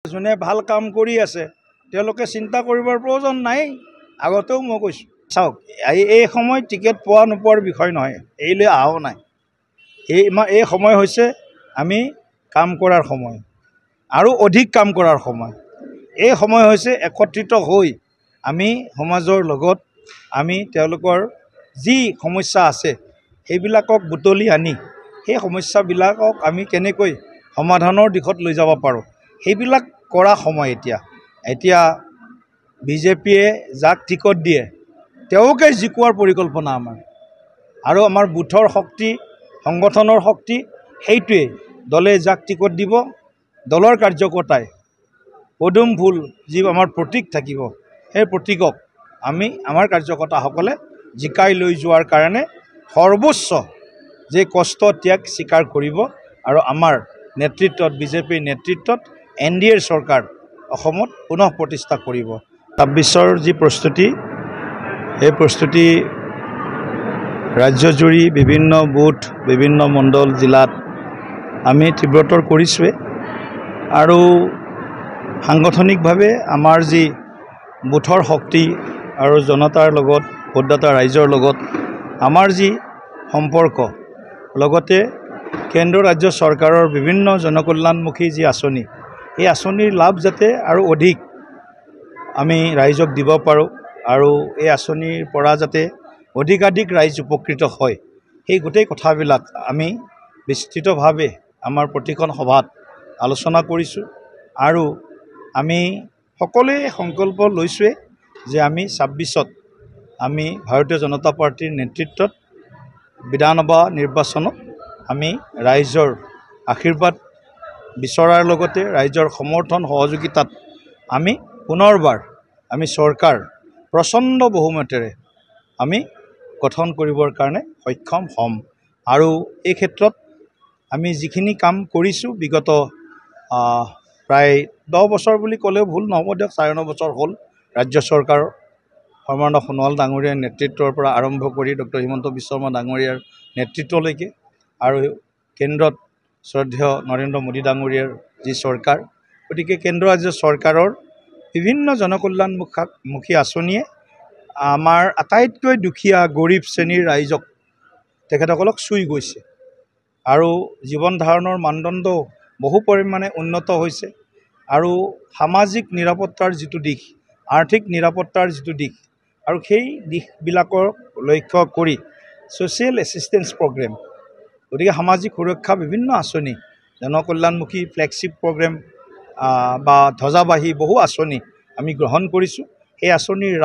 যোনে ভাল কাম কৰি আছে তেওঁলোকে চিন্তা কৰিবৰ প্ৰয়োজন নাই। আগতেও মই কৈছোঁ, চাওক এই সময় টিকেট পোৱা নোপোৱাৰ বিষয় নহয়, এইলৈ অহাও নাই। এই সময় হৈছে আমি কাম কৰাৰ সময় আৰু অধিক কাম কৰাৰ সময়। এই সময় হৈছে একত্ৰিত হৈ আমি সমাজৰ লগত আমি তেওঁলোকৰ যি সমস্যা আছে সেইবিলাকক বুটলি আনি সেই সমস্যাবিলাকক আমি কেনেকৈ সমাধানৰ দিশত লৈ যাব পাৰোঁ সেইবিলাক কৰা সময়। এতিয়া বিজেপিয়ে যাক টিকট দিয়ে তেওঁকে জিকোৱাৰ পৰিকল্পনা আমাৰ, আৰু আমাৰ বুথৰ শক্তি সংগঠনৰ শক্তি সেইটোৱে। দলে যাক টিকট দিব দলৰ কাৰ্যকৰ্তাই পদুম ফুল যি আমাৰ প্ৰতীক থাকিব সেই প্ৰতীকক আমি আমাৰ কাৰ্যকৰ্তাসকলে জিকাই লৈ যোৱাৰ কাৰণে সৰ্বোচ্চ যে কষ্ট ত্যাগ স্বীকাৰ কৰিব, আৰু আমাৰ নেতৃত্বত বিজেপিৰ নেতৃত্বত NDAৰ চৰকাৰ অসমত পুনঃ প্ৰতিষ্ঠা কৰিব। ২৬ৰ যি প্ৰস্তুতি, এই প্ৰস্তুতি ৰাজ্যজুৰি বিভিন্ন বুথ বিভিন্ন মণ্ডল জিলাত আমি তীব্ৰতৰ কৰিছোঁৱে, আৰু সাংগঠনিকভাৱে আমাৰ যি বুথৰ শক্তি আৰু জনতাৰ লগত ভোটদাতা ৰাইজৰ লগত আমাৰ যি সম্পৰ্ক, লগতে কেন্দ্ৰ ৰাজ্য চৰকাৰৰ বিভিন্ন জনকল্যাণমুখী যি আঁচনি, এই আঁচনিৰ লাভ যাতে আৰু অধিক আমি ৰাইজক দিব পাৰোঁ, আৰু এই আঁচনিৰ পৰা যাতে অধিকাধিক ৰাইজ উপকৃত হয়, সেই গোটেই কথাবিলাক আমি বিস্তৃতভাৱে আমাৰ প্ৰতিখন সভাত আলোচনা কৰিছোঁ। আৰু আমি সকলোৱে সংকল্প লৈছোঁৱে যে আমি ২৬ত আমি ভাৰতীয় জনতা পাৰ্টীৰ নেতৃত্বত বিধানসভা নিৰ্বাচনত আমি ৰাইজৰ আশীৰ্বাদ বিচৰাৰ লগতে ৰাইজৰ সমৰ্থন সহযোগিতাত আমি পুনৰবাৰ আমি চৰকাৰ প্ৰচণ্ড বহুমতেৰে আমি গঠন কৰিবৰ কাৰণে সক্ষম হ'ম। আৰু এই ক্ষেত্ৰত আমি যিখিনি কাম কৰিছোঁ বিগত প্ৰায় 10 বছৰ বুলি ক'লেও ভুল নহ'ব দিয়ক, 9.5 বছৰ হ'ল ৰাজ্য চৰকাৰৰ সৰ্বানন্দ সোণোৱাল ডাঙৰীয়াৰ নেতৃত্বৰ পৰা আৰম্ভ কৰি ডক্টৰ হিমন্ত বিশ্ব শৰ্মা ডাঙৰীয়াৰ নেতৃত্বলৈকে, আৰু কেন্দ্ৰত শ্ৰদ্ধেয় নৰেন্দ্ৰ মোদী ডাঙৰীয়াৰ যি চৰকাৰ, গতিকে কেন্দ্ৰ ৰাজ্য চৰকাৰৰ বিভিন্ন জনকল্যাণমুখী আঁচনিয়ে আমাৰ আটাইতকৈ দুখীয়া গৰীব শ্ৰেণীৰ ৰাইজক তেখেতসকলক চুই গৈছে, আৰু জীৱন ধাৰণৰ মানদণ্ড বহু পৰিমাণে উন্নত হৈছে, আৰু সামাজিক নিৰাপত্তাৰ যিটো দিশ, আৰ্থিক নিৰাপত্তাৰ যিটো দিশ, আৰু সেই দিশবিলাকৰ লক্ষ্য কৰি ছ'চিয়েল এছিষ্টেঞ্চ প্ৰগ্ৰেম, গতিকে সামাজিক সুৰক্ষা বিভিন্ন আঁচনি, জনকল্যাণমুখী ফ্লেগশ্বিপ প্ৰগ্ৰেম বা ধ্বজাবাহী বহু আঁচনি আমি গ্ৰহণ কৰিছোঁ। সেই আঁচনিৰ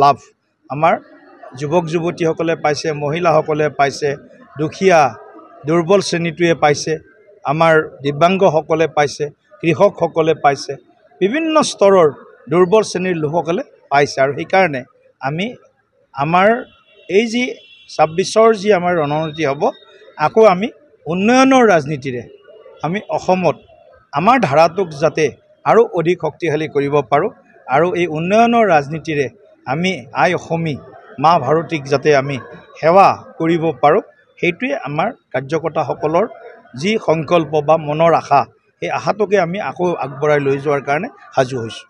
লাভ আমাৰ যুৱক যুৱতীসকলে পাইছে, মহিলাসকলে পাইছে, দুখীয়া দুৰ্বল শ্ৰেণীটোৱে পাইছে, আমাৰ দিব্যাংগসকলে পাইছে, কৃষকসকলে পাইছে, বিভিন্ন স্তৰৰ দুৰ্বল শ্ৰেণীৰ লোকসকলে পাইছে। আৰু সেইকাৰণে আমি আমাৰ এই যি ২৬ৰ যি আমাৰ ৰণনীতি হ'ব, আকৌ আমি উন্নয়নৰ ৰাজনীতিৰে আমি অসমত আমাৰ ধাৰাটোক যাতে আৰু অধিক শক্তিশালী কৰিব পাৰোঁ, আৰু এই উন্নয়নৰ ৰাজনীতিৰে আমি আই অসমী মা ভাৰতীক যাতে আমি সেৱা কৰিব পাৰোঁ, সেইটোৱে আমাৰ কাৰ্যকৰ্তাসকলৰ যি সংকল্প বা মনৰ আশা, সেই আশাটোকে আমি আকৌ আগবঢ়াই লৈ যোৱাৰ কাৰণে সাজু হৈছোঁ।